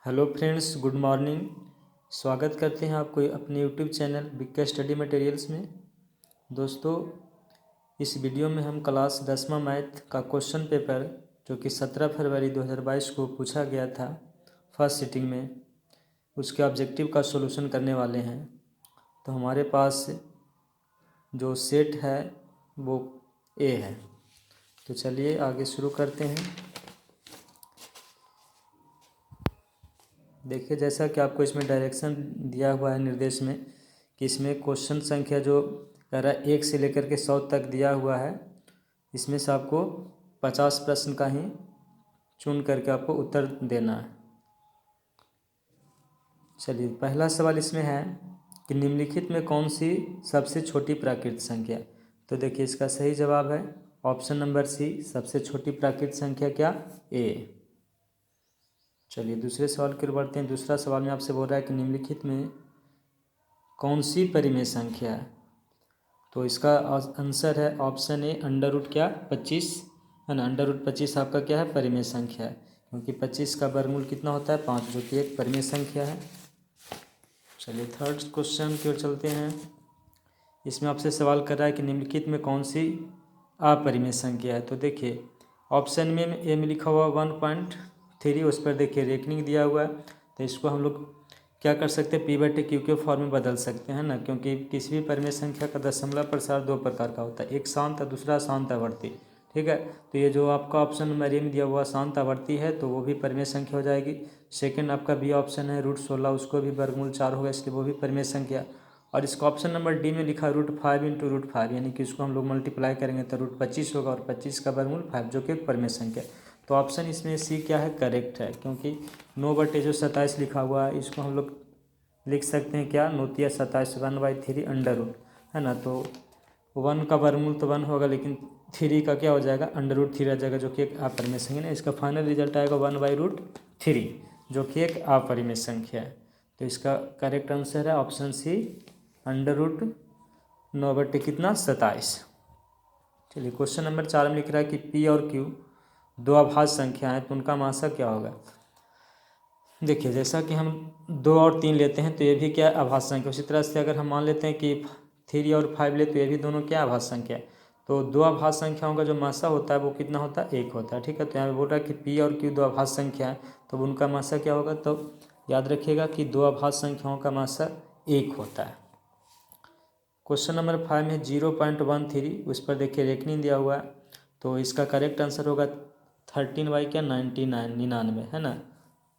Hello friends, good morning. स्वागत करते हैं आपको अपने YouTube channel BK study materials में। दोस्तों, इस वीडियो में हम क्लास 10वां मैथ का क्वेश्चन पेपर जो कि 17 फरवरी 2022 को पूछा गया था फर्स्ट सिटिंग में, उसके ऑब्जेक्टिव का सॉल्यूशन करने वाले हैं। तो हमारे पास जो सेट है वो ए है। तो चलिए आगे शुरू करते हैं। देखिए, जैसा कि आपको इसमें डायरेक्शन दिया हुआ है निर्देश में कि इसमें क्वेश्चन संख्या जो कह रहा है 1 से लेकर के 100 तक दिया हुआ है। इसमें से आपको 50 प्रश्न का ही चुन करके आपको उत्तर देना है। चलिए, पहला सवाल इसमें है कि निम्नलिखित में कौन सी सबसे छोटी प्राकृत संख्या। तो देखिए, इसका सही जवाब है ऑप्शन नंबर सी, सबसे छोटी प्राकृत संख्या क्या, ए। चलिए दूसरे सवाल की ओर बढ़ते हैं। दूसरा सवाल में आपसे बोल रहा है कि निम्नलिखित में कौन सी परिमेय संख्या है। तो इसका आंसर है ऑप्शन ए, अंडर रूट क्या, 25 है ना। अंडर रूट 25 आपका क्या है, परिमेय संख्या है, क्योंकि 25 का वर्गमूल कितना होता है, 5, जो कि एक परिमेय संख्या है। चलिए थर्ड क्वेश्चन की ओर चलते हैं। इसमें आपसे सवाल कर रहा है कि निम्नलिखित में कौन सी अपरिमेय संख्या है। तो देखिए, ऑप्शन में ए में लिखा हुआ 1.3, उस पर देखिए रेकनिंग दिया हुआ है। तो इसको हम लोग क्या कर सकते हैं, P/Q के फॉर्म में बदल सकते हैं ना, क्योंकि किसी भी परिमेय संख्या का दशमलव प्रसार दो प्रकार का होता है, एक शांत और दूसरा शांत आवर्ती। ठीक है, तो ये जो आपका ऑप्शन नंबर ए में दिया हुआ शांत आवर्ती है, तो वो भी परिमेय संख्या हो जाएगी। सेकंड आपका बी ऑप्शन है √16, उसको भी वर्गमूल 4 होगा, इसलिए वो भी परिमेय संख्या। और इसका ऑप्शन नंबर डी में लिखा √5 × √5, यानी कि इसको हम लोग मल्टीप्लाई करेंगे तो √25 होगा, और 25 का वर्गमूल 5, जो कि परिमेय संख्या। तो ऑप्शन इसमें सी क्या है, करेक्ट है, क्योंकि 9/27 लिखा हुआ है, इसको हम लोग लिख सकते हैं क्या, 9×27 1/3 अंडर रूट, है ना। तो 1 का वर्गमूल तो 1 होगा, लेकिन 3 का क्या हो जाएगा, अंडर रूट 3 आ जाएगा, जो कि एक अपरिमेय संख्या है। इसका फाइनल रिजल्ट आएगा 1/√3, जो कि एक अपरिमेय संख्या है। तो इसका करेक्ट आंसर है ऑप्शन सी, अंडर रूट 9/27। चलिए क्वेश्चन नंबर 4 में लिख रहा है कि पी और क्यू दो अभाज्य संख्या है, तो उनका मासा क्या होगा। देखिए, जैसा कि हम 2 और 3 लेते हैं तो ये भी क्या, अभाज्य संख्या। उसी तरह से अगर हम मान लेते हैं कि 3 और 5 ले, तो ये भी दोनों क्या, अभाज्य संख्या है। तो दो अभाज्य संख्याओं का जो मासा होता है वो कितना होता है, 1 होता है। ठीक है, तो यहाँ पे बोल रहा है कि पी और क्यू दो अभाज्य संख्या है, तो उनका मासा क्या होगा। तो याद रखिएगा कि दो अभाज्य संख्याओं का मासा 1 होता है। क्वेश्चन नंबर 5 में 0.13, उस पर देखिए रेकनिंग दिया हुआ है, तो इसका करेक्ट आंसर होगा 13/99, है ना,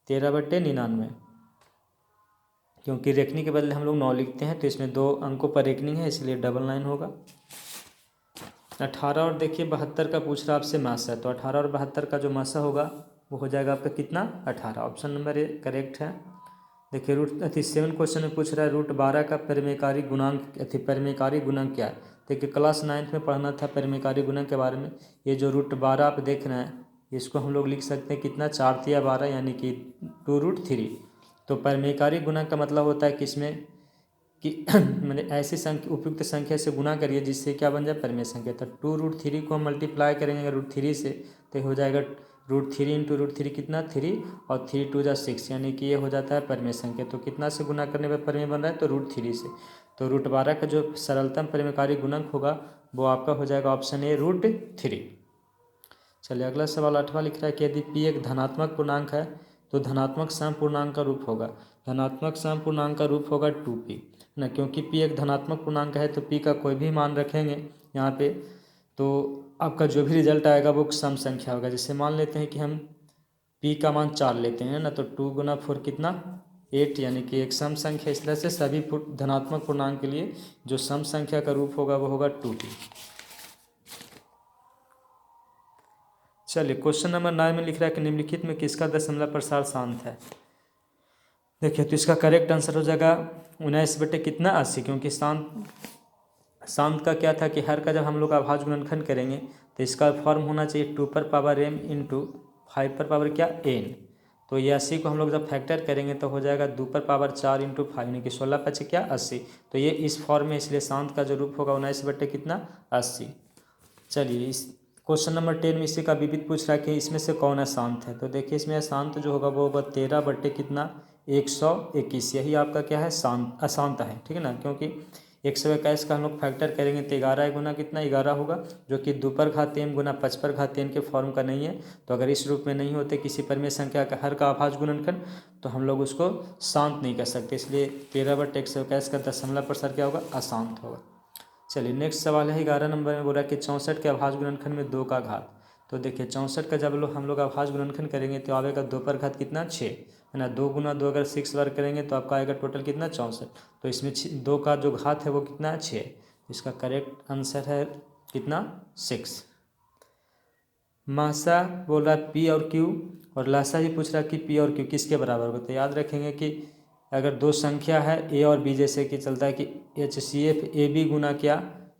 13/99, क्योंकि रेकनिंग के बदले हम लोग 9 लिखते हैं, तो इसमें 2 अंकों पर रेकनिंग है, इसलिए 99 होगा। 18 और देखिए 72 का पूछ रहा है आपसे मासा है, तो 18 और 72 का जो मासा होगा वो हो जाएगा आपका कितना, 18। ऑप्शन नंबर ए करेक्ट है। देखिए 7 क्वेश्चन में पूछ रहा है √12 का परिमेयकारी गुणांक, परिमेयकारी गुणक क्या है। देखिए क्लास 9th में पढ़ना था परिमेयकारी गुणक के बारे में। ये जो √12 आप देख रहे हैं, इसको हम लोग लिख सकते हैं कितना, 4 × 12, यानी कि 2√3। तो परिमेयकारी गुणक का मतलब होता है कि इसमें कि मैंने ऐसी संख्या, उपयुक्त संख्या से गुना करिए जिससे क्या बन जाए, परिमेय संख्या। तो 2√3 को हम मल्टीप्लाई करेंगे √3 से, तो हो जाएगा √3 × √3 कितना, 3, और 3 × 2 = 6, यानी कि ये हो जाता है परिमेय संख्या। तो कितना से गुना करने पर परिमेय बन रहा है, तो √3 से। तो √12 का जो सरलतम परिमेयकारी गुणक होगा वो आपका हो जाएगा ऑप्शन ए, √3। चलिए अगला सवाल 8वां लिख रहा है कि यदि p एक धनात्मक पूर्णांक है तो धनात्मक सम पूर्णांक का रूप होगा। धनात्मक सम पूर्णांक का रूप होगा 2p ना, क्योंकि p एक धनात्मक पूर्णांक है तो p का कोई भी मान रखेंगे यहाँ पे, तो आपका जो भी रिजल्ट आएगा वो सम संख्या होगा। जैसे मान लेते हैं कि हम p का मान 4 लेते हैं ना, तो 2 × 4 कितना, 8, यानी कि एक सम संख्या। इस तरह से सभी धनात्मक पूर्णांक के लिए जो सम संख्या का रूप होगा वो होगा 2p। चलिए क्वेश्चन नंबर 9 में लिख रहा है कि निम्नलिखित में किसका दशमलव प्रसार शांत है। देखिए, तो इसका करेक्ट आंसर हो जाएगा 19/80, क्योंकि शांत का क्या था कि हर का जब हम लोग अभाज्य गुणनखंड करेंगे तो इसका फॉर्म होना चाहिए 2m × 5 क्या, n। तो ये 80 को हम लोग जब फैक्टर करेंगे तो हो जाएगा 2⁴ × 5, यानी कि 16×5 क्या, 80। तो ये इस फॉर्म में, इसलिए शांत का जो रूप होगा 19/80। चलिए इस क्वेश्चन नंबर 10 में इसी का विविध पूछ रहा है कि इसमें से कौन अशांत है। तो देखिए इसमें अशांत जो होगा वो होगा 13 बट्टे कितना 121, यही आपका क्या है शांत अशांत है, ठीक है ना। क्योंकि 121 का हम लोग फैक्टर करेंगे तो 11 गुना कितना 11 होगा, जो कि 2 पर घात m गुना 5 पर घात n के फॉर्म का नहीं है। तो अगर इस रूप में नहीं होते किसी परिमेय संख्या का हर का अभाज्य गुणनखंड तो हम लोग उसको शांत नहीं कर सकते, इसलिए 13/121 का दशमलव प्रसार क्या होगा अशांत होगा। चलिए नेक्स्ट सवाल है 11 नंबर में बोल रहा है कि 64 के अभाज्य गुणनखंड में 2 का घात। तो देखिए 64 का जब हम लोग अभाज्य गुणनखंड करेंगे तो आएगा 2 पर घात कितना 6 है ना। 2 गुना 2 अगर 6 बार करेंगे तो आपका आएगा टोटल कितना 64। तो इसमें 2 का जो घात है वो कितना है 6। इसका करेक्ट आंसर है कितना 6। मासा बोल रहा है पी और क्यू, और लासा भी पूछ रहा है कि पी और क्यू किसके बराबर होगा। तो याद रखेंगे कि अगर दो संख्या है ए और बी, जैसे कि चलता है कि HCF AB गुना क्या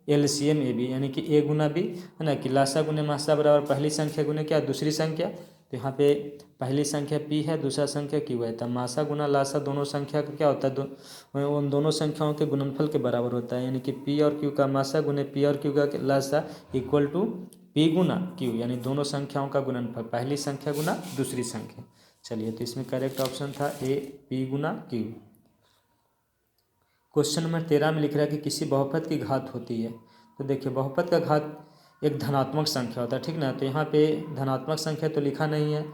LCM AB, यानी कि ए गुना बी है ना, कि लासा गुने मासा बराबर पहली संख्या गुने क्या दूसरी संख्या। तो यहाँ पे पहली संख्या पी है, दूसरा संख्या क्यू है, तब मासा गुना लासा दोनों संख्या का क्या होता है उन दोनों संख्याओं के गुणनफल के बराबर होता है। यानी कि पी और क्यू का मासा गुने पी और क्यू का लासा इक्वल टू पी गुना क्यू, यानी दोनों संख्याओं का गुणनफल पहली संख्या गुना दूसरी संख्या। चलिए तो इसमें करेक्ट ऑप्शन था ए पी गुना क्यू। क्वेश्चन नंबर 13 में लिख रहा है कि किसी बहुपद की घात होती है। तो देखिए बहुपद का घात एक धनात्मक संख्या होता है, ठीक ना। तो यहाँ पे धनात्मक संख्या तो लिखा नहीं है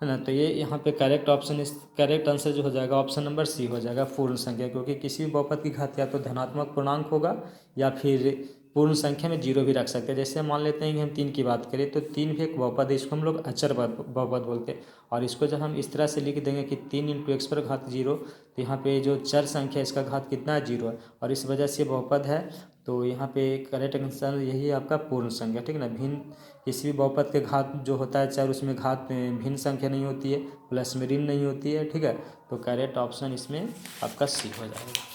ना, तो ये यहाँ पे करेक्ट ऑप्शन इस करेक्ट आंसर जो हो जाएगा ऑप्शन नंबर सी हो जाएगा पूर्ण संख्या, क्योंकि किसी भी बहुपद की घात या तो धनात्मक पूर्णांक होगा या फिर पूर्ण संख्या में जीरो भी रख सकते हैं। जैसे मान लेते हैं कि हम 3 की बात करें तो 3 भी एक बहुपद है, इसको हम लोग अचर बहुपद बोलते हैं। और इसको जब हम इस तरह से लिख देंगे कि 3 × x पर घात 0, तो यहाँ पे जो चर संख्या इसका घात कितना है 0 है, और इस वजह से बहुपद है। तो यहाँ पे करेक्ट आंसर यही है आपका पूर्ण संख्या, ठीक ना। भिन्न किसी भी बहुपद के घात जो होता है चाहे उसमें घात भिन्न संख्या नहीं होती है, प्लस में ऋण नहीं होती है, ठीक है। तो करेक्ट ऑप्शन इसमें आपका सी हो जाएगा।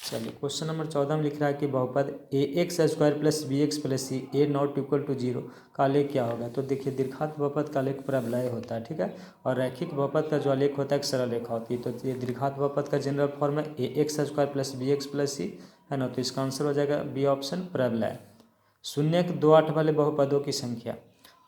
चलिए क्वेश्चन नंबर 14 में लिख रहा है कि बहुपद ax² + bx + c a ≠ 0 का आलेख क्या होगा। तो देखिए दीर्घात बहुपद का आलेख प्रबलय होता है, ठीक है। और रैखिक बहुपद का जो आलेख होता है एक सरल रेखा होती है। तो ये दीर्घात बहुपद का जनरल फॉर्म है ax² + bx + c है ना। तो इसका आंसर हो जाएगा बी ऑप्शन प्रबलय। 0-2-8 वाले बहुपदों की संख्या।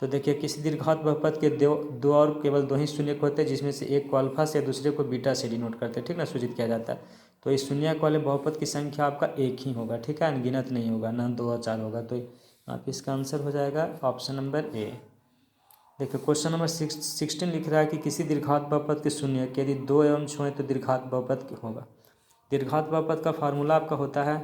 तो देखिए किसी दीर्घात बहुपद के दो और केवल 2 ही शून्यक होते हैं, जिसमें से एक को अल्फा से दूसरे को बीटा से डिनोट करते हैं, ठीक ना, सूचित किया जाता है। तो इस शून्यक वाले बहुपद की संख्या आपका एक ही होगा, ठीक है, अनगिनत नहीं होगा, ना 2 और 4 होगा। तो आप इसका आंसर हो जाएगा ऑप्शन नंबर ए। देखिए क्वेश्चन नंबर 16 लिख रहा है कि किसी दीर्घात बहुपद के शून्यक यदि 2 एवं छुएं तो दीर्घात बहुपद होगा। दीर्घात बहुपद का फार्मूला आपका होता है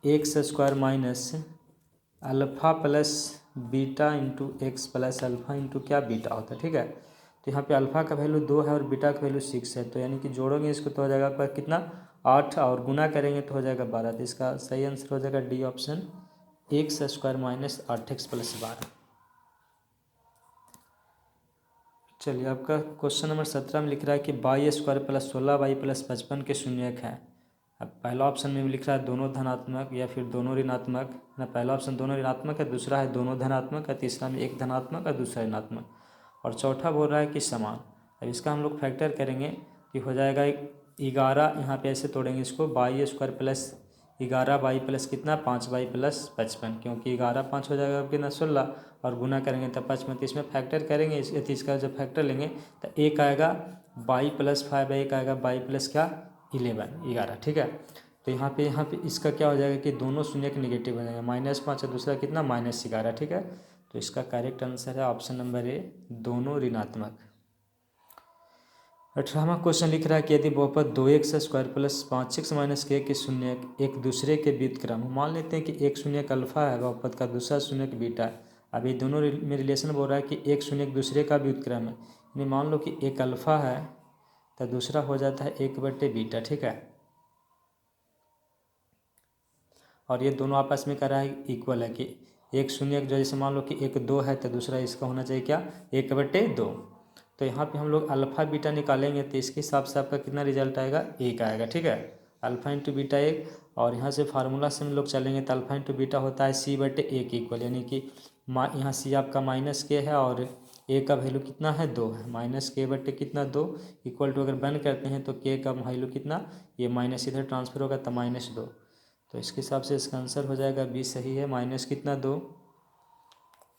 x² - alpha plus beta into x plus alpha into क्या बीटा होता है, ठीक है। तो यहाँ पे अल्फ़ा का वैल्यू 2 है और बीटा का वैल्यू 6 है, तो यानी कि जोड़ोगे इसको तो हो जाएगा आपका कितना 8, और गुना करेंगे तो हो जाएगा 12। तो इसका सही आंसर हो जाएगा डी ऑप्शन x² - 8x + 12। चलिए आपका क्वेश्चन नंबर 17 में लिख रहा है कि y² + 16y + 55 के शून्यक हैं। अब पहला ऑप्शन में भी लिख रहा है दोनों धनात्मक या फिर दोनों ऋणात्मक ना। पहला ऑप्शन दोनों ऋणात्मक है, दूसरा है दोनों धनात्मक है, तीसरा में एक धनात्मक और दूसरा ऋणात्मक, और चौथा बोल रहा है कि समान। अब इसका हम लोग फैक्टर करेंगे कि हो जाएगा 11, यहाँ पे ऐसे तोड़ेंगे इसको y² + 11y + कितना 5y + 55, क्योंकि 11 5 हो जाएगा कितना 16, और गुना करेंगे तब 55। तो इसमें फैक्टर करेंगे इसका जब फैक्टर लेंगे तो एक आएगा y + 5, एक आएगा y + क्या 11, ठीक है। तो यहाँ पे इसका क्या हो जाएगा कि दोनों शून्य के निगेटिव हो जाएगा, -5 और दूसरा कितना -11, ठीक है। तो इसका करेक्ट आंसर है ऑप्शन नंबर ए दोनों ऋणात्मक। 18वां क्वेश्चन लिख रहा है कि यदि बहुपद 2x² + 5x - k के शून्यक एक दूसरे के व्युत्क्रम, मान लेते हैं कि एक शून्यक अल्फा है बहुपद का, दूसरा शून्यक बीटा है। अब ये दोनों में रिलेशन बोल रहा है कि एक शून्यक दूसरे का व्युत्क्रम है, यानी मान लो कि एक अल्फा है तो दूसरा हो जाता है 1/बीटा, ठीक है। और ये दोनों आपस में कर रहा है इक्वल है कि एक शून्यक जो जैसे मान लो कि एक 2 है तो दूसरा इसका होना चाहिए क्या 1/2। तो यहाँ पे हम लोग अल्फ़ा बीटा निकालेंगे तो इसके हिसाब से आपका कितना रिजल्ट आएगा 1 आएगा, ठीक है। अल्फ़ा इंटू बीटा 1, और यहाँ से फार्मूला से हम लोग चलेंगे तो अल्फ़ा इंटू बीटा होता है c/1 इक्वल, यानी कि यहाँ c आपका -k है और a का वैल्यू कितना है 2 है, -k/2 कितना 2 इक्वल टू अगर बंद करते हैं तो k का वैल्यू कितना ये माइनस इधर ट्रांसफर होगा तो -2। तो इसके हिसाब से इसका आंसर हो जाएगा बी सही है, माइनस कितना 2।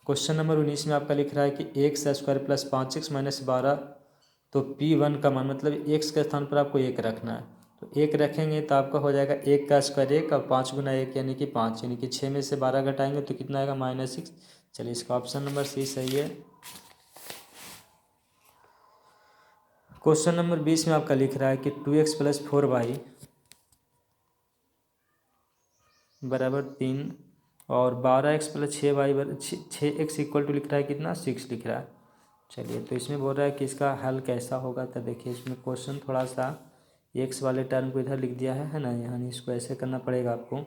क्वेश्चन नंबर 19 में आपका लिख रहा है कि x square plus 5x minus 12, तो P1 का मान मतलब x के स्थान पर आपको 1 रखना है, तो 1 रखेंगे तो आपका हो जाएगा 1 का स्क्वायर 1 और 5 गुना 1 यानी कि 5, यानी कि 6 में से 12 घटाएंगे तो कितना आएगा -6। चलिए इसका ऑप्शन नंबर सी सही है। क्वेश्चन नंबर 20 में आपका लिख रहा है कि 2x प्लस 4y बराबर 3 और 12x plus 6y 6x equal to लिख रहा है कितना 6 लिख रहा है। चलिए तो इसमें बोल रहा है कि इसका हल कैसा होगा, तो देखिए इसमें क्वेश्चन थोड़ा सा x वाले टर्म को इधर लिख दिया है ना, यानी इसको ऐसे करना पड़ेगा आपको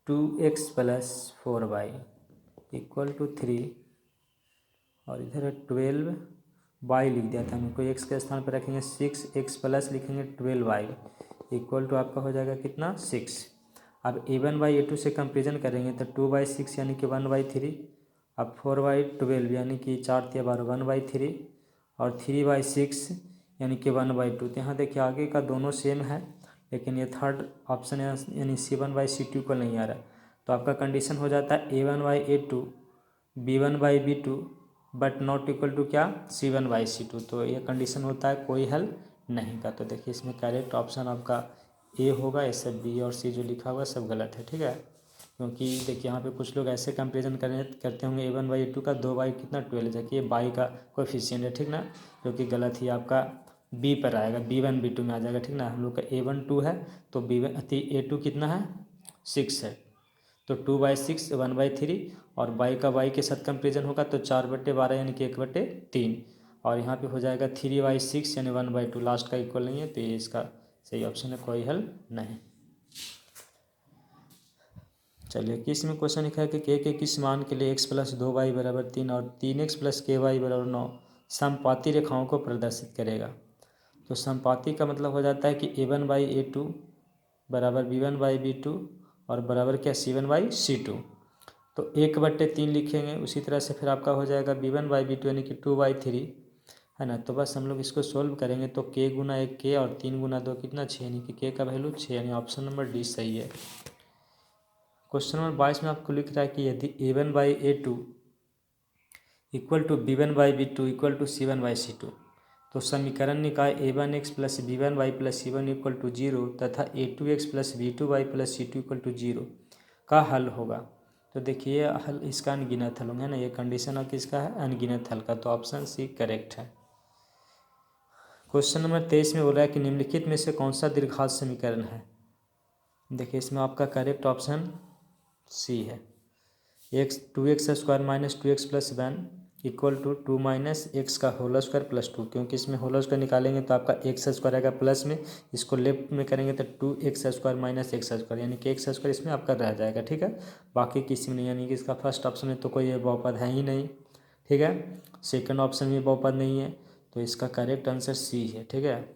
2x plus 4y equal to 3 और इधर है 12y लिख दिया था हमको, x के स्थान पर रखेंगे 6x प्लस लिखेंगे 12y इक्वल टू आपका हो जाएगा कितना 6। अब a1/a2 से कंपेरिजन करेंगे तो 2/6 यानी कि 1/3, अब 4/12 यानी कि 4 × 12 1/3 और 3/6 यानी कि 1/2। तो यहाँ देखिए आगे का दोनों सेम है, लेकिन ये थर्ड ऑप्शन यानी C1/C2 को नहीं आ रहा है, तो आपका कंडीशन हो जाता है a1/a2 b1/b2 but not equal to क्या C1/C2। तो ये कंडीशन होता है कोई हल नहीं का। तो देखिए इसमें करेक्ट ऑप्शन आपका ए होगा, ये सब बी और सी जो लिखा हुआ सब गलत है, ठीक है। क्योंकि देखिए यहाँ पे कुछ लोग ऐसे कंपेरिजन करते होंगे a1/a2 का 2y कितना 12, जबकि ये बाई का कोएफिशिएंट है, ठीक ना, जो कि गलत ही आपका बी पर आएगा, b1 b2 में आ जाएगा, ठीक ना। हम लोग का a1 2 है तो a2 कितना है 6 है, तो 2/6 1/3 और बाई का बाई के साथ कंपेरिजन होगा तो 4/12 यानी कि 1/3 और यहाँ पे हो जाएगा 3/6 यानी 1/2, लास्ट का इक्वल नहीं है, तो ये इसका सही ऑप्शन है, कोई हल नहीं। चलिए किस में क्वेश्चन लिखा है कि के किस मान के लिए x प्लस 2y बराबर 3 और 3x प्लस ky बराबर 9 समपाती रेखाओं को प्रदर्शित करेगा। तो समपाती का मतलब हो जाता है कि a1/a2 बराबर b1/b2 और बराबर क्या c1/c2, तो 1/3 लिखेंगे। उसी तरह से फिर आपका हो जाएगा b1/b2 यानी कि 2/3 है ना। तो बस हम लोग इसको सोल्व करेंगे तो k गुना 1 k और 3 गुना 2 कितना 6, यानी कि k का वैल्यू 6, यानी ऑप्शन नंबर डी सही है। क्वेश्चन नंबर 22 में आपको लिख रहा है कि यदि a1/a2 equal to b1/b2 equal to c1/c2, तो समीकरण निकाय a1x plus b1y plus c1 equal to 0 तथा a2x plus b2y plus c2 equal to 0 का हल होगा। तो देखिए हल इसका अनगिनत हल होगा ना, ये कंडीशन अब किसका है अनगिनत हल का, तो ऑप्शन सी करेक्ट है। क्वेश्चन नंबर 23 में बोल रहा है कि निम्नलिखित में से कौन सा द्विघात समीकरण है। देखिए इसमें आपका करेक्ट ऑप्शन सी है, 2x² minus 2x plus 1 equal to 2 minus x का होल स्क्वायर प्लस 2, क्योंकि इसमें होल स्क्वायर निकालेंगे तो आपका x² आएगा प्लस में, इसको लेफ्ट में करेंगे तो 2x² माइनस x² यानी कि x² इसमें आपका रह जाएगा, ठीक है। बाकी किसी में नहीं, यानी कि इसका फर्स्ट ऑप्शन में तो कोई बहुपद है ही नहीं, ठीक है। सेकंड ऑप्शन में बहुपद नहीं है, तो इसका करेक्ट आंसर सी है, ठीक है।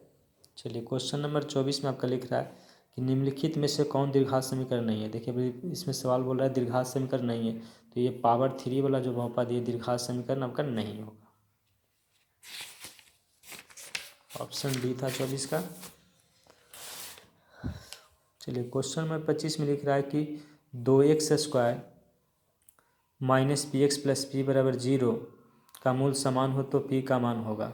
चलिए क्वेश्चन नंबर 24 में आपका लिख रहा है कि निम्नलिखित में से कौन द्विघात समीकरण नहीं है। देखिए अभी इसमें सवाल बोल रहा है द्विघात समीकरण नहीं है, तो ये पावर 3 वाला जो बहुपद ये द्विघात समीकरण आपका नहीं होगा, ऑप्शन डी था 24 का। चलिए क्वेश्चन नंबर 25 में लिख रहा है कि 2x² minus px plus P बराबर 0 का मूल समान हो तो p का मान होगा।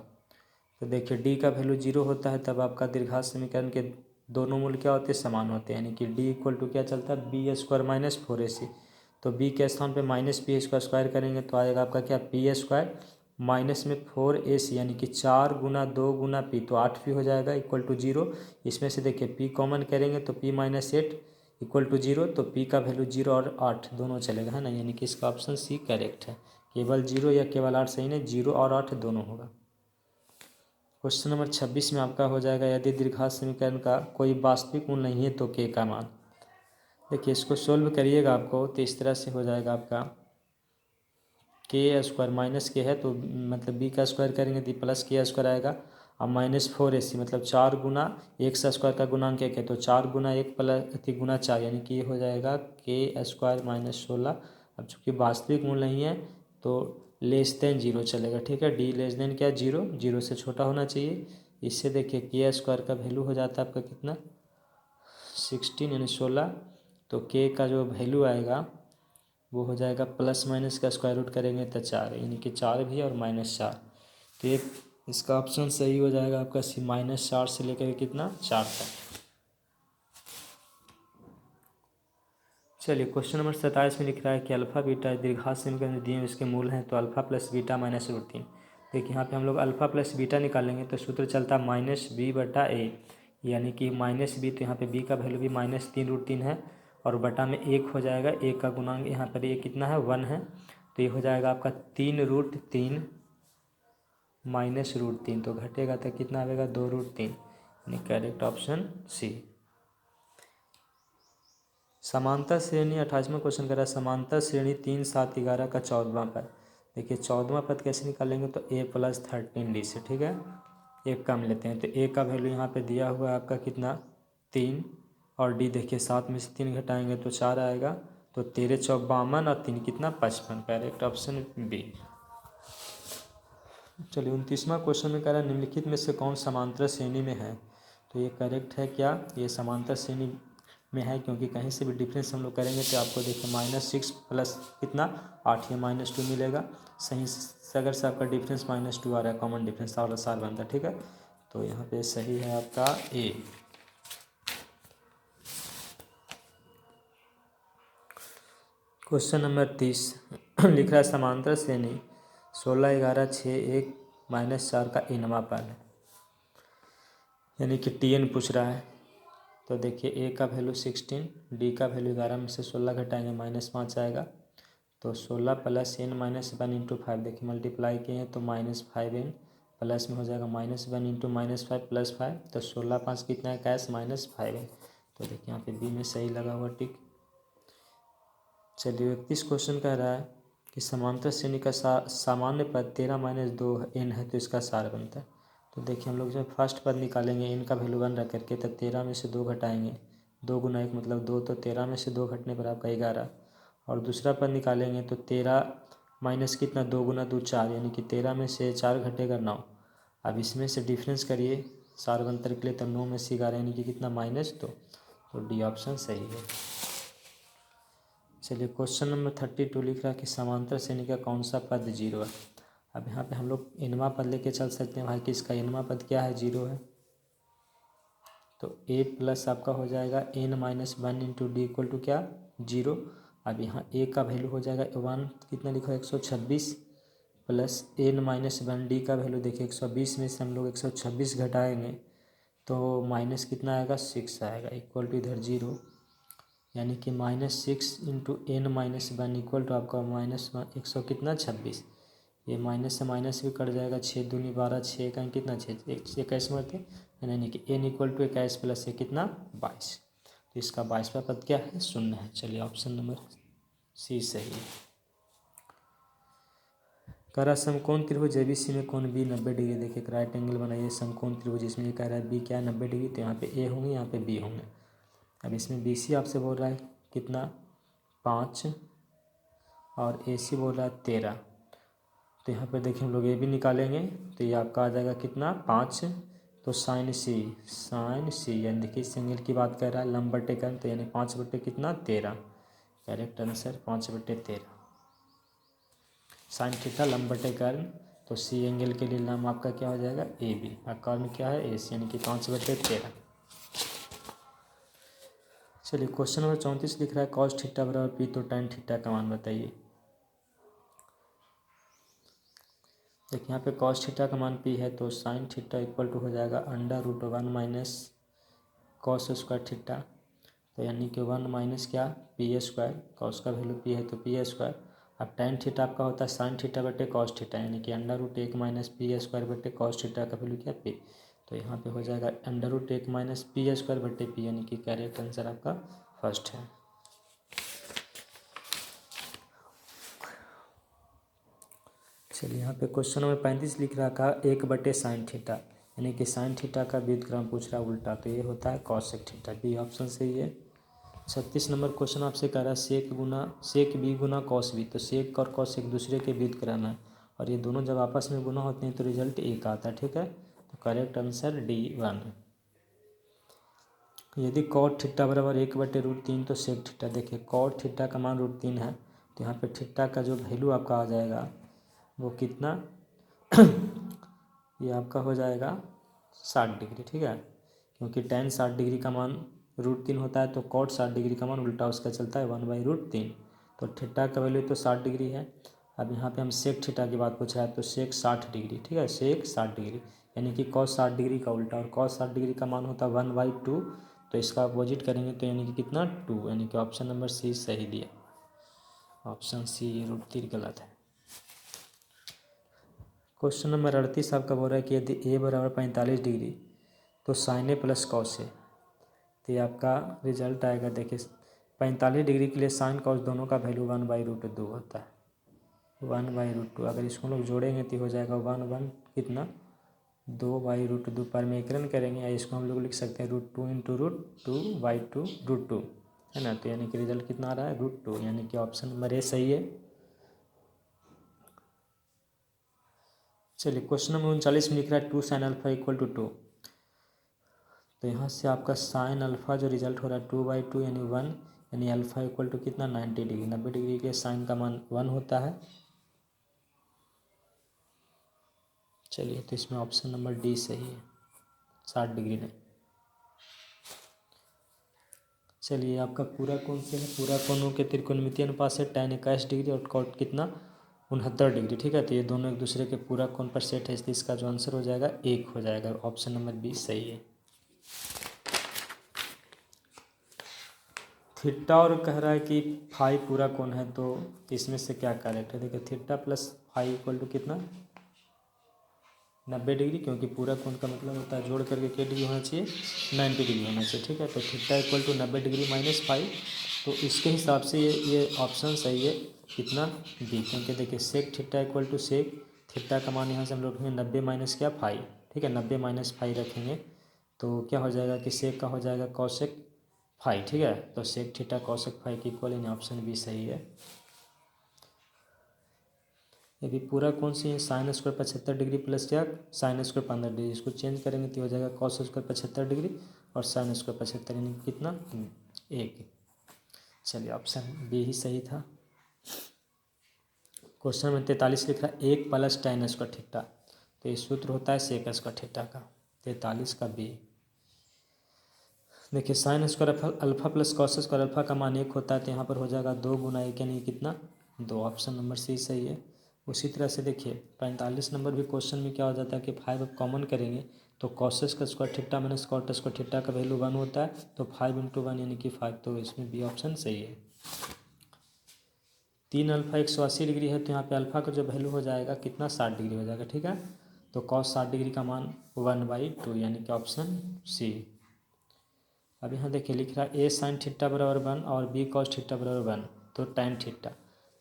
तो देखिए d का वैल्यू 0 होता है तब आपका द्विघात समीकरण के दोनों मूल क्या होते हैं समान होते हैं, यानी कि d इक्वल टू क्या चलता है b² माइनस 4ac, तो b के स्थान पे माइनस पी का स्क्वायर करेंगे तो आएगा आपका क्या p² माइनस में 4ac यानी कि 4 गुना 2 गुना p, तो 8 p हो जाएगा इक्वल टू 0। इसमें से देखिए p कॉमन करेंगे तो p माइनस 8 इक्वल टू 0, तो p का वैल्यू 0 और 8 दोनों चलेगा है ना, यानी कि इसका ऑप्शन सी करेक्ट है। केवल 0 या केवल 8 सही नहीं, 0 और 8 दोनों होगा। क्वेश्चन नंबर 26 में आपका हो जाएगा यदि द्विघात समीकरण का कोई वास्तविक मूल नहीं है तो k का मान। देखिए इसको सोल्व करिएगा आपको तो इस तरह से हो जाएगा आपका k² माइनस के है तो मतलब b का स्क्वायर करेंगे तो प्लस k² आएगा, और माइनस 4ac मतलब 4 गुना x² का गुणांक 1 है तो 4 गुना 1 प्लस गुना 4 यानी कि ये हो जाएगा k² माइनस 16। अब चूँकि वास्तविक मूल नहीं है तो लेस देन 0 चलेगा, ठीक है। डी लेस देन क्या 0, 0 से छोटा होना चाहिए। इससे देखिए k² का वैल्यू हो जाता है आपका कितना 16 यानी 16, तो के का जो वैल्यू आएगा वो हो जाएगा प्लस माइनस का स्क्वायर रूट करेंगे तो 4, यानी कि 4 भी और -4। तो ये इसका ऑप्शन सही हो जाएगा आपका सी, -4 से लेकर कितना 4 तक। चलिए क्वेश्चन नंबर 27 में लिख रहा है कि अल्फा बीटा दीर्घात समीकरण दिए हैं, इसके मूल हैं, तो अल्फा प्लस बीटा -√3। देखिए यहाँ पे हम लोग अल्फा प्लस बीटा निकालेंगे तो सूत्र चलता है -b/a, यानी कि -b, तो यहाँ पे b का वैल्यू भी -3√3 है और बटा में 1 हो जाएगा, 1 का गुणांक यहाँ पर ये कितना है 1 है, तो ये हो जाएगा आपका 3√3 -√3, तो घटेगा तो कितना आएगा 2√3, यानी करेक्ट ऑप्शन सी। समांतर श्रेणी 28वां क्वेश्चन कर रहा है, समांतर श्रेणी 3, 7, 11 का 14वां पद। देखिए 14वां पद कैसे निकालेंगे, तो a + 13d से, ठीक है। एक कम लेते हैं तो a का वैल्यू यहाँ पे दिया हुआ है आपका कितना 3, और d देखिए 7 में से 3 घटाएंगे तो 4 आएगा, तो 13 × 4 52 और 3 कितना 55, करेक्ट ऑप्शन बी। चलिए 29वां क्वेश्चन में कह रहा है निम्नलिखित में से कौन समांतर श्रेणी में है, तो ये करेक्ट है क्या, ये समांतर श्रेणी में है, क्योंकि कहीं से भी डिफरेंस हम लोग करेंगे तो आपको देखिए -6 प्लस कितना 8, ये -2 मिलेगा। सही से अगर से आपका डिफरेंस -2 आ रहा है, कॉमन डिफरेंस वाला सार बनता है, ठीक है। तो यहाँ पे सही है आपका ए। क्वेश्चन नंबर 30 लिख रहा है समांतर श्रेणी 16, 11, 6, 1, -4 का nवां पद है, यानी कि tn पूछ रहा है। तो देखिए a का वैल्यू 16, d का वैल्यू 11 में से 16 घटाएंगे -5 आएगा, तो 16 + n - 1 × 5, देखिए मल्टीप्लाई किए हैं तो -5n, प्लस में हो जाएगा -1 × -5 + 5, तो 16 5 कितना है कैश -5n, तो देखिए यहाँ पे बी में सही लगा हुआ टिक। चलिए 31 क्वेश्चन कह रहा है कि समांतर श्रेणी का सामान्य पद 13 - 2n है, तो इसका सार बनता है। तो देखिए हम लोग जब फर्स्ट पद निकालेंगे n का वैल्यू 1 रख करके, तो 13 में से 2 घटाएंगे, 2 × 1 मतलब 2, तो 13 में से 2 घटने पर आपका 11, और दूसरा पद निकालेंगे तो 13 माइनस कितना 2 × 2 4, यानी कि 13 में से 4 घटेगा 9। अब इसमें से डिफरेंस करिए सार बनतर के लिए, तो 9 में से 11 यानी कि कितना -2, तो डी ऑप्शन सही है। चलिए क्वेश्चन नंबर 32 लिख रहा है कि समांतर श्रेणी का कौन सा पद 0 है। अब यहाँ पे हम लोग nवां पद लेके चल सकते हैं भाई कि इसका nवां पद क्या है 0 है, तो a प्लस आपका हो जाएगा n - 1 × d = क्या 0। अब यहाँ a का वैल्यू हो जाएगा 1, कितना लिखा है 126, प्लस n - 1 d का वैल्यू देखिए 120 में से हम लोग 126 घटाएंगे तो माइनस कितना आएगा 6 आएगा, इक्वल टू इधर 0, यानी कि -6 × n - 1 = आपका -100 कितना 26, ये माइनस से माइनस भी कट जाएगा, 6 दूनी 12, 6 का कितना 6 21 मरते, यानी कि n = 21 + 1 कितना 22, तो इसका 22वां पद क्या है 0 है। चलिए ऑप्शन नंबर सी सही है। कह रहा समकोण त्रिभुज ABC में कोण B 90 डिग्री, देखिए राइट एंगल बनाइए समकोण त्रिभुज, इसमें ये कह रहा है B क्या है 90 डिग्री, तो यहाँ पे A होंगे, यहाँ पे B होंगे। अब इसमें BC आपसे बोल रहा है कितना 5 और AC बोल रहा है 13, तो यहाँ पे देखिए हम लोग AB निकालेंगे तो ये आपका आ जाएगा कितना 5, तो साइन सी, यानी देखिए इस एंगल की बात कर रहा है लंब बटे कर्ण, तो यानी 5 बटे कितना 13, करेक्ट आंसर 5 बटे 13। साइन थीटा लंब बटे कर्ण, तो सी एंगल के लिए लंब आपका क्या हो जाएगा AB, और कर्ण क्या है AC, यानी कि 5 बटे 13। चलिए क्वेश्चन नंबर 34 लिख रहा है cos θ = P, तो tan θ का मान बताइए। देखिए यहाँ पे cos θ का मान P है, तो sin θ इक्वल टू हो जाएगा √1 - cos² θ, तो यानी कि 1 माइनस क्या P², cos का वैल्यू P है तो P²। अब tan θ आपका होता है sin θ बटे cos θ, यानी कि √1 - P² बटे cos θ का वैल्यू क्या P, तो यहाँ पे हो जाएगा √1 - P² बटे P, यानी कि करेक्ट आंसर आपका फर्स्ट है। चलिए यहाँ पे क्वेश्चन नंबर 35 लिख रहा था 1/sin θ, यानी कि sin θ का व्युत्क्रम पूछ रहा है उल्टा, तो ये होता है cosec θ, बी ऑप्शन सही है। 36 नंबर क्वेश्चन आपसे कह रहा है sec b × cos b, तो sec और cos एक दूसरे के व्युत्क्रम है, और ये दोनों जब आपस में गुना होते हैं तो रिजल्ट एक आता है, ठीक है, तो करेक्ट आंसर D1। यदि कॉट थीटा बराबर 1/√3 तो सेक थीटा, देखिए कॉट थीटा का मान √3 है, तो यहाँ पे थीटा का जो वैल्यू आपका आ जाएगा वो कितना ये आपका हो जाएगा 60 डिग्री, ठीक है, क्योंकि tan 60 डिग्री का मान √3 होता है, तो कॉट 60 डिग्री का मान उल्टा उसका चलता है 1/√3, तो थीटा का वैल्यू तो 60 डिग्री है। अब यहाँ पे हम सेक थीटा की बात पूछ रहा है, तो सेक 60 डिग्री, ठीक है, सेक 60 डिग्री यानी कि cos 60 डिग्री का उल्टा, और cos 60 डिग्री का मान होता है 1/2, तो इसका अपोजिट करेंगे तो यानी कि कितना 2, यानी कि ऑप्शन नंबर सी सही दिया, ऑप्शन सी √3 गलत है। क्वेश्चन नंबर 38 आपका बोल रहा है कि यदि ए बराबर 45 डिग्री तो sign A plus cos A, तो ये आपका रिजल्ट आएगा। देखिए 45 डिग्री के लिए साइन कॉस दोनों का वैल्यू 1/√2 होता है, 1/√2, अगर इसको लोग जोड़ेंगे तो हो जाएगा 1 कितना 2/√2, परमेकरण करेंगे या इसको हम लोग लिख सकते हैं √2 × √2/2 √2, है ना, तो यानी कि रिजल्ट कितना आ रहा है √2, यानी कि ऑप्शन नंबर ए सही है। चलिए क्वेश्चन नंबर 39 में लिख रहा है 2 sin α = 2, तो यहाँ से आपका साइन अल्फ़ा जो रिजल्ट हो रहा है 2/2 यानी 1, यानी अल्फ़ा इक्वल टू कितना 90 डिग्री, 90 डिग्री के साइन का मान 1 होता है। चलिए तो इसमें ऑप्शन नंबर डी सही है, 60 डिग्री नहीं। चलिए आपका पूरा कोण से है, पूरा कोणों के त्रिकोणमितीय अनुपात से tan 21 डिग्री और कॉट कितना 69 डिग्री, ठीक है, तो ये दोनों एक दूसरे के पूरा कोण पर सेट है, इसलिए इसका जो आंसर हो जाएगा 1 हो जाएगा, ऑप्शन नंबर बी सही है। थीटा और कह रहा है कि फाई पूरा कोण है, तो इसमें से क्या करेक्ट है, देखिए theta plus phi equal to कितना 90 डिग्री, क्योंकि पूरा कोण का मतलब होता है जोड़ करके क्या डिग्री होना चाहिए 90 डिग्री होना चाहिए, ठीक है, तो theta equal to 90 degree minus phi, तो इसके हिसाब से ये ऑप्शन सही है कितना बी, क्योंकि देखिए sec theta equal to sec theta का मान यहाँ से हम लोग रखेंगे 90 माइनस क्या फाई, ठीक है, 90 माइनस फाई रखेंगे तो क्या हो जाएगा कि सेक का हो जाएगा कॉसेक फाई, ठीक है, तो सेक थीटा कॉसेक फाई की इक्वल, यानी ऑप्शन बी सही है। यदि पूरा कोण से साइन स्क्वायर 75 डिग्री प्लस क्या साइन स्क्वायर 15 डिग्री, इसको चेंज करेंगे तो हो जाएगा कॉस स्क्वायर 75 डिग्री और साइन स्क्वायर 75, यानी कितना 1। चलिए ऑप्शन बी ही सही था। क्वेश्चन में 43 लिख रहा है 1 + tan स्क्वायर थीटा, तो ये सूत्र होता है सेक स्क्वायर थीटा का, 43 का बी। देखिए sine square alpha plus cos square alpha का मान 1 होता है, तो यहाँ पर हो जाएगा 2 × 1 यानी कितना 2, ऑप्शन नंबर सी सही है। उसी तरह से देखिए 45 नंबर भी क्वेश्चन में क्या हो जाता है कि 5 अब कॉमन करेंगे तो कॉसेस का square theta minus cot square theta का वैल्यू 1 होता है, तो 5 × 1 यानी कि 5, तो इसमें बी ऑप्शन सही है। 3 अल्फा 180 डिग्री है, तो यहाँ पे अल्फा का जो वैल्यू हो जाएगा कितना 60 डिग्री हो जाएगा, ठीक है, तो कॉस 60 डिग्री का मान 1/2 यानी कि ऑप्शन सी। अब यहाँ देखिए लिख रहा है ए साइन थीटा बराबर 1 और बी कॉस थीटा बराबर 1, तो tan थीटा,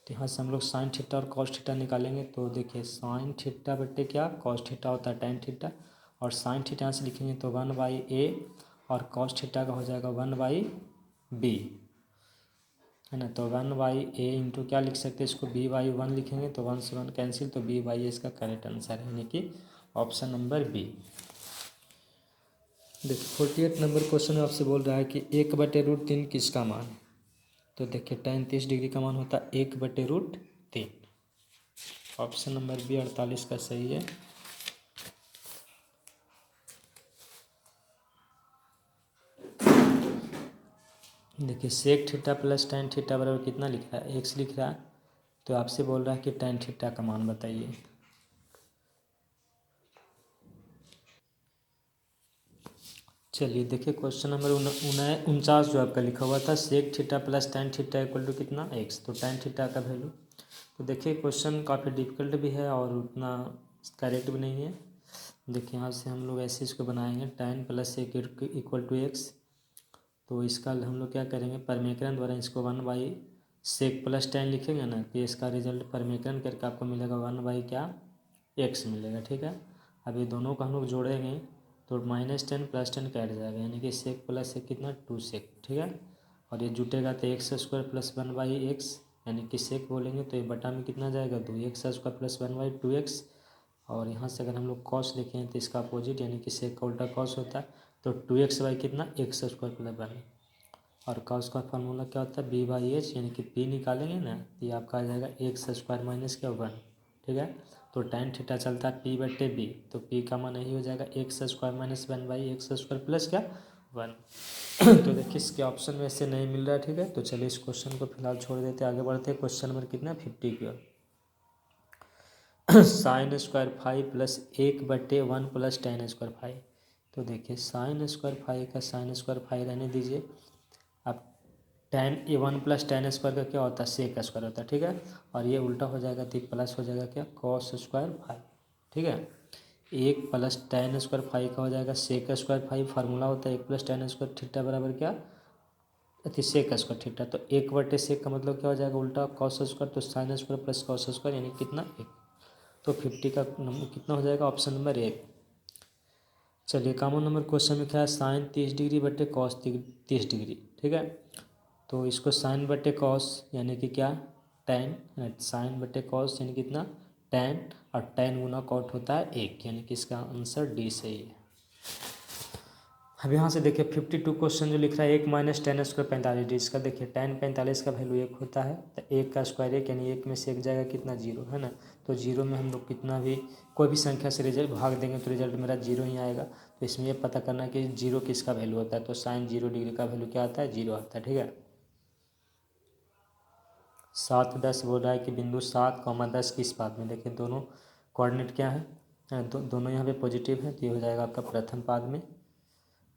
तो यहाँ से हम लोग साइन थीटा और कॉस थीटा निकालेंगे, तो देखिए साइन थीटा बट्टे क्या कॉस थीटा होता है tan थीटा, और साइन थीटा यहाँ से लिखेंगे तो 1/a और कॉस थीटा का हो जाएगा 1/b, है ना, तो 1/a इंटू क्या लिख सकते हैं इसको b/1 लिखेंगे, तो 1 से 1 कैंसिल, तो b/a इसका करेक्ट आंसर है, यानी कि ऑप्शन नंबर बी। देखिए 48 नंबर क्वेश्चन में आपसे बोल रहा है कि 1/√3 किसका मान है, तो देखिए tan 30 डिग्री का मान होता है 1/√3, ऑप्शन नंबर बी 48 का सही है। देखिए sec theta plus tan theta बराबर कितना लिख रहा है x लिख रहा है, तो आपसे बोल रहा है कि tan थीटा का मान बताइए। चलिए देखिए क्वेश्चन नंबर 49 जो आपका लिखा हुआ था sec theta plus tan theta equal to कितना x, तो tan थीटा का वैल्यू, तो देखिए क्वेश्चन काफ़ी डिफिकल्ट भी है और उतना करेक्ट भी नहीं है। देखिए यहाँ से हम लोग ऐसे इसको बनाएंगे tan plus sec equal to x, तो इसका हम लोग क्या करेंगे परमेकरण द्वारा इसको 1/सेक प्लस tan लिखेंगे ना, तो इसका रिजल्ट परमेकरण करके आपको मिलेगा 1/ क्या x मिलेगा, ठीक है। अब ये दोनों को हम लोग जोड़ेंगे तो -10 + 10 कट जाएगा, यानी कि सेक प्लस सेक कितना 2 सेक, ठीक है, और ये जुटेगा तो x² + 1/x, यानी कि सेक बोलेंगे तो ये बटा में कितना जाएगा 2 x² + 1/2x, और यहाँ से अगर हम लोग कॉस लिखें तो इसका अपोजिट यानी कि सेक का उल्टा कॉस होता है, तो 2x/, कितना x² प्लस 1। और कॉस का फार्मूला क्या होता है, b/h, यानी कि p निकालेंगे ना तो ये आपका आ जाएगा x² माइनस क्या 1। ठीक है, तो tan थीटा चलता है p/b, तो p का मान यही हो जाएगा x² माइनस 1/x² प्लस क्या 1। तो देखिए इसके ऑप्शन में से नहीं मिल रहा है। ठीक है, तो चलिए इस क्वेश्चन को फिलहाल छोड़ देते हैं, आगे बढ़ते हैं क्वेश्चन नंबर कितना 50 की ओर। sin² plus 1/1 plus tan²। तो देखिए sin² का sin² रहने दीजिए। अब tan(1 प्लस tan² का क्या होता है, sec² होता है। ठीक है, और ये उल्टा हो जाएगा तो प्लस हो जाएगा क्या cos²। ठीक है, 1 प्लस tan² का हो जाएगा sec²। फार्मूला होता है 1 प्लस tan² थीटा बराबर क्या sec² थीटा। तो 1/sec का मतलब क्या हो जाएगा उल्टा cos², तो sin² प्लस cos² यानी कितना 1। तो 50 का नंबर कितना हो जाएगा, ऑप्शन नंबर 1। चलिए कॉमन नंबर क्वेश्चन में क्या है, साइन 30 डिग्री बटे कॉस 30 डिग्री। ठीक है, तो इसको साइन बटे कॉस यानी कि क्या टैन, साइन बटे कॉस यानी कितना टैन, और टैन गुना कॉट होता है 1, यानी कि इसका आंसर डी सही है। अब यहाँ से देखिए 52 क्वेश्चन जो लिख रहा है 1 माइनस tan² 45 इसका देखिए tan 45 का वैल्यू 1 होता है, तो 1 का स्क्वायर 1, यानी 1 में से 1 जाएगा कितना 0 है ना। तो 0 में हम लोग कितना भी कोई भी संख्या से रिजल्ट भाग देंगे तो रिजल्ट मेरा 0 ही आएगा। तो इसमें ये पता करना है कि 0 किसका वैल्यू होता है, तो साइन 0 डिग्री का वैल्यू क्या आता है 0 आता है। ठीक है, 7 10 बोल रहा है कि बिंदु 7, 10 किस पाद में, देखिए दोनों कोऑर्डिनेट क्या है, दोनों यहाँ पे पॉजिटिव है, तो ये हो जाएगा आपका प्रथम पाद में।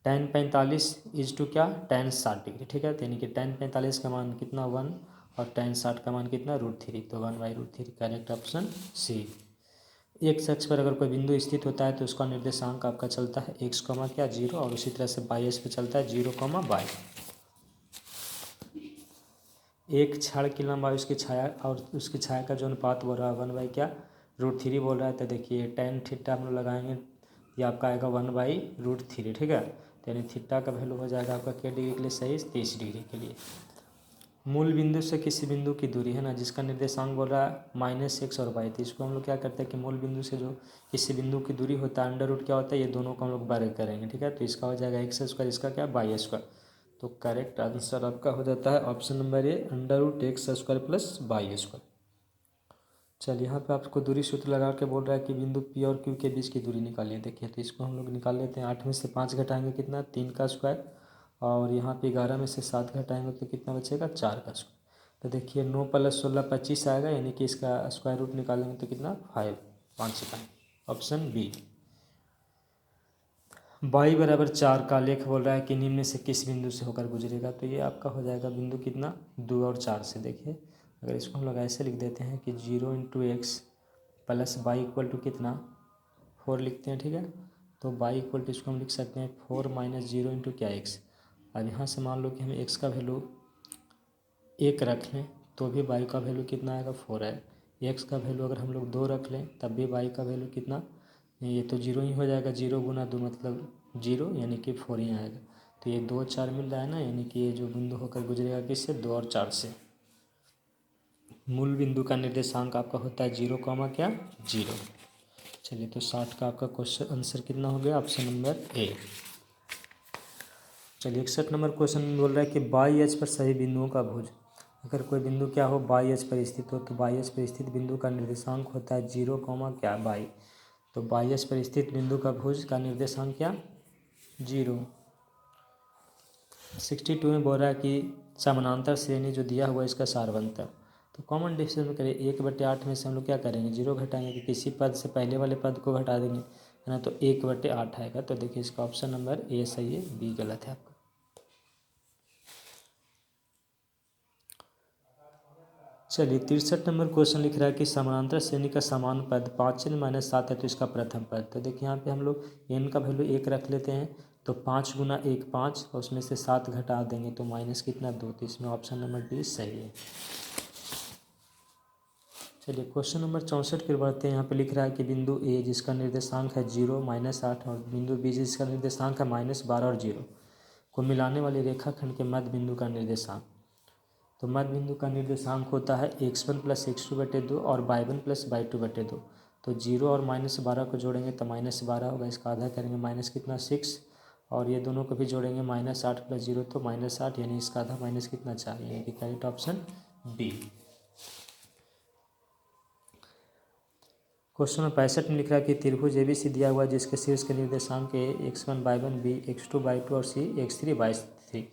tan 45 इज टू क्या tan 60 डिग्री। ठीक है, तो यानी कि tan 45 का मान कितना 1 और tan 60 का मान कितना √3, तो 1/√3 करेक्ट ऑप्शन सी। एक अक्ष पर अगर कोई बिंदु स्थित होता है तो उसका निर्देशांक आपका चलता है x, क्या 0, और उसी तरह से बाई पे चलता है 0, बाई। एक क्षण की लंबाई उसकी छाया और उसकी छाया का जो अनुपात बोल रहा है 1 बाई क्या √3 बोल रहा है। तो देखिए tan थीटा हम लोग लगाएंगे, ये आपका आएगा 1/√3। ठीक है, तो यानी थीटा का वैल्यू हो जाएगा आपका क्या डिग्री के लिए सही 30 डिग्री के लिए। मूल बिंदु से किसी बिंदु की दूरी है ना, जिसका निर्देशांक बोल रहा है -x और y, तो इसको हम लोग क्या करते हैं कि मूल बिंदु से जो किसी बिंदु की दूरी होता है अंडर रूट क्या होता है, ये दोनों को हम लोग वर्ग करेंगे। ठीक है, तो इसका हो जाएगा x², इसका क्या y²। तो करेक्ट आंसर आपका हो जाता है option number A √x² plus y²। चलिए यहाँ पे आपको दूरी सूत्र लगा के बोल रहा है कि बिंदु P और Q के बीच की दूरी निकालिए। देखिए तो इसको हम लोग निकाल लेते हैं, 8 में से 5 घटाएंगे कितना 3 का स्क्वायर, और यहाँ पे 11 में से 7 घटाएंगे तो कितना बचेगा 4 का स्क्वायर। तो देखिए 9 + 16 25 आएगा, यानी कि इसका स्क्वायर रूट निकालेंगे तो कितना 5 का ऑप्शन बी। y बराबर 4 का लेख बोल रहा है कि निम्न में से किस बिंदु से होकर गुजरेगा, तो ये आपका हो जाएगा बिंदु कितना 2 और 4 से। देखिए अगर इसको हम लोग ऐसे लिख देते हैं कि 0 × x plus y equal to कितना 4 लिखते हैं। ठीक है, तो y इक्वल टू इसको हम लिख सकते हैं 4 - 0 × क्या x। अब यहाँ से मान लो कि हमें x का वैल्यू 1 रख लें तो भी y का वैल्यू कितना आएगा 4 है। x का वैल्यू अगर हम लोग 2 रख लें तब भी y का वैल्यू कितना, ये तो 0 ही हो जाएगा, 0 × 2 मतलब 0, यानी कि 4 ही आएगा। तो ये 2 4 मिल रहा है ना, यानी कि ये जो बिंदु होकर गुजरेगा किससे 2 और 4 से। मूल बिंदु का निर्देशांक आपका होता है 0, क्या 0। चलिए तो 60 का आपका क्वेश्चन आंसर कितना हो गया, ऑप्शन नंबर ए। चलिए 61 नंबर क्वेश्चन में बोल रहा है कि बाई एच पर सभी बिंदुओं का भुज, अगर कोई बिंदु क्या हो बाई एच पर स्थित हो तो बाई एच पर स्थित बिंदु का निर्देशांक होता है 0, क्या बाई। तो बाई एच पर स्थित बिंदु का भुज का निर्देशांक क्या 0। 62 में बोल रहा है कि समानांतर श्रेणी जो दिया हुआ इसका सारवंतर, तो कॉमन डिफरेंस में करें 1/8 में से हम लोग क्या करेंगे 0 घटाएंगे, कि किसी पद से पहले वाले पद को घटा देंगे है ना, तो 1/8 आएगा। तो देखिए इसका ऑप्शन नंबर ए सही है, बी गलत है आपका। चलिए 63 नंबर क्वेश्चन लिख रहा है कि समानांतर श्रेणी का समान पद 5n - 7 है, तो इसका प्रथम पद। तो देखिए यहाँ पे हम लोग n का वैल्यू 1 रख लेते हैं, तो 5 × 1 5, और उसमें से 7 घटा देंगे तो माइनस कितना 2, तो इसमें ऑप्शन नंबर डी सही है। चलिए क्वेश्चन नंबर 64 की ओर बढ़ते हैं। यहाँ पे लिख रहा है कि बिंदु ए जिसका निर्देशांक है 0 -8 और बिंदु बी जिसका निर्देशांक है -12 और 0 को मिलाने वाले रेखाखंड के मध्य बिंदु का निर्देशांक। तो मध्य बिंदु का निर्देशांक होता है x1 + x2/2 और y1 + y2/2। तो 0 और -12 को जोड़ेंगे तो -12 होगा, इसका आधा करेंगे माइनस कितना 6, और ये दोनों को भी जोड़ेंगे -8 + 0 तो -8, यानी इसका आधा माइनस कितना 4, यानी कि correct option B. Question number 65 में लिख रहा है कि त्रिभुज ABC दिया हुआ है जिसके शीर्ष के निर्देशांक x1/1, b x2/2 और c x3/3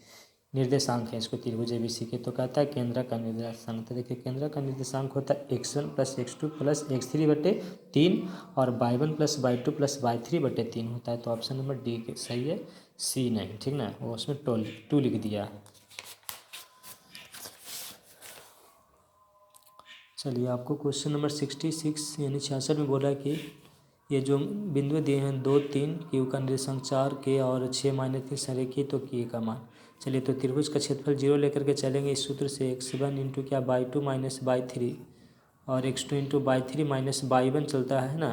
निर्देशांक है इसको त्रिभुज ABC के। तो कहता है केंद्र का निर्देशांक। तो देखिए केंद्र का निर्देशांक होता है x1 + x2 + x3/3 और y1 + y2 + y3/3 होता है। तो ऑप्शन नंबर डी सही है, सी नहीं, ठीक ना, वो उसमें 2 लिख दिया। चलिए आपको क्वेश्चन नंबर 66 यानी 66 में बोला कि ये जो बिंदु दिए हैं 2, 3, क्यू का निर्देशांक 4, के और 6 - 3 संरेखित, तो के का मान। चलिए तो त्रिभुज का क्षेत्रफल 0 लेकर के चलेंगे इस सूत्र से, x1 × क्या y2 - y3 और x2 × y3 - y1 चलता है ना,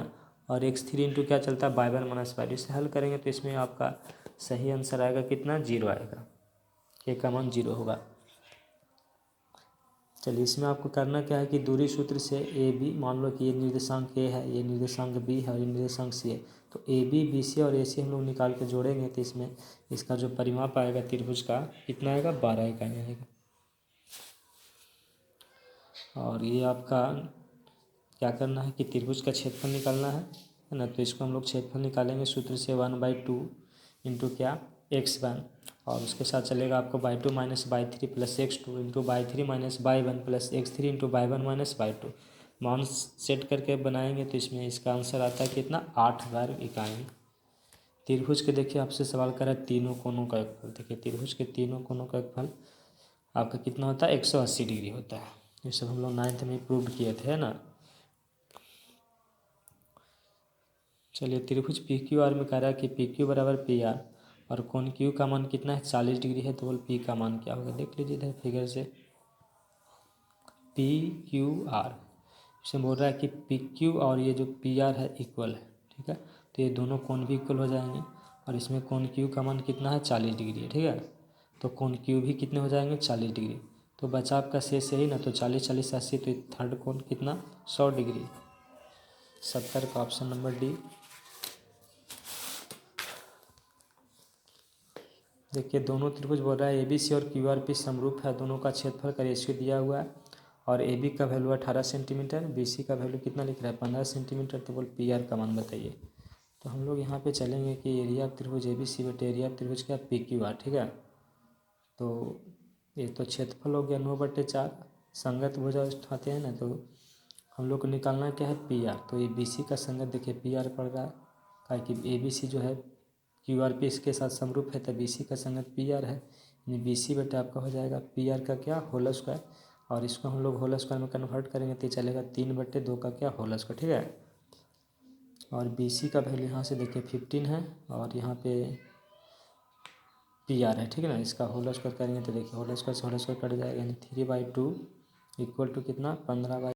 और x3 × क्या चलता है y1 - y2। इसे हल करेंगे तो इसमें आपका सही आंसर आएगा कितना, 0 आएगा, के का मान 0 होगा। चलिए इसमें आपको करना क्या है कि दूरी सूत्र से ए बी, मान लो कि ये निर्देशांक ए है, ये निर्देशांक बी है और ये निर्देशांक सी है, तो ए बी, बी सी और ए सी हम लोग निकाल के जोड़ेंगे तो इसमें इसका जो परिमाप आएगा त्रिभुज का कितना आएगा, 12 इकाई आएगा। और ये आपका क्या करना है कि त्रिभुज का क्षेत्रफल निकालना है ना, तो इसको हम लोग क्षेत्रफल निकालेंगे सूत्र से 1/2 इंटू क्या x1, और उसके साथ चलेगा आपको y2 - y3 + x2 into y3 - y1 + x3 into y1 - y2 मान सेट करके बनाएंगे तो इसमें इसका आंसर आता है कितना, 8000 इकाई। त्रिभुज के देखिए आपसे सवाल करा तीनों कोनों का योगफल। देखिए त्रिभुज के तीनों कोनों का योगफल आपका कितना होता है, 180 डिग्री होता है। ये सब हम लोग 9th में प्रूव किए थे ना। चलिए त्रिभुज पी क्यू आर में कह रहा है कि पी क्यू बराबर पी आर और कोण क्यू का मान कितना है, 40 डिग्री है, तो बोल पी का मान क्या होगा। देख लीजिए इधर फिगर से, पी क्यू आर इसमें बोल रहा है कि पी क्यू और ये जो पी आर है इक्वल है, ठीक है, तो ये दोनों कोण भी इक्वल हो जाएंगे और इसमें कोण क्यू का मान कितना है, 40 डिग्री है, ठीक है, तो कोण क्यू भी कितने हो जाएंगे, 40 डिग्री। तो बचा आपका शेष यही ना, तो 40 40 80, तो थर्ड कोण कितना, 100 डिग्री। 70 का ऑप्शन नंबर डी। देखिए दोनों त्रिभुज बोल रहा है ए बी सी और क्यू आर पी समरूप है, दोनों का क्षेत्रफल का रेशियो दिया हुआ है और ए बी का वैल्यू 18 सेंटीमीटर, बी सी का वैल्यू कितना लिख रहा है, 15 सेंटीमीटर, तो बोल पी आर का मान बताइए। तो हम लोग यहाँ पे चलेंगे कि एरिया ऑफ त्रिभुज ए बी सी बटे एरिया ऑफ त्रिभुज क्या, पी क्यू आर, ठीक है। तो ये तो क्षेत्रफल हो गया 9/4, संगत भुजा उठाते हैं ना, तो हम लोग को निकालना क्या है, पी आर। तो ये बी सी का संगत देखिए पी आर पड़ रहा है, क्या कि ए बी सी जो है क्यू आर पी इसके साथ समरूप है, तो बी सी का संगत पी आर है, यानी बी सी बटे आपका हो जाएगा पी आर का क्या, होल स्क्वायर, और इसको हम लोग होल स्क्वायर में कन्वर्ट करेंगे तो चलेगा 3/2 का क्या, होल स्क्वायर, ठीक है। और बी सी का वैल्यू यहाँ से देखिए 15 है और यहाँ पे पी आर है, ठीक है ना, इसका होल स्क्वायर करेंगे तो देखिए होल स्क्वायर से होल स्क्वायर कट जाएगा, यानी 3/2 इक्वल टू कितना, 15/2।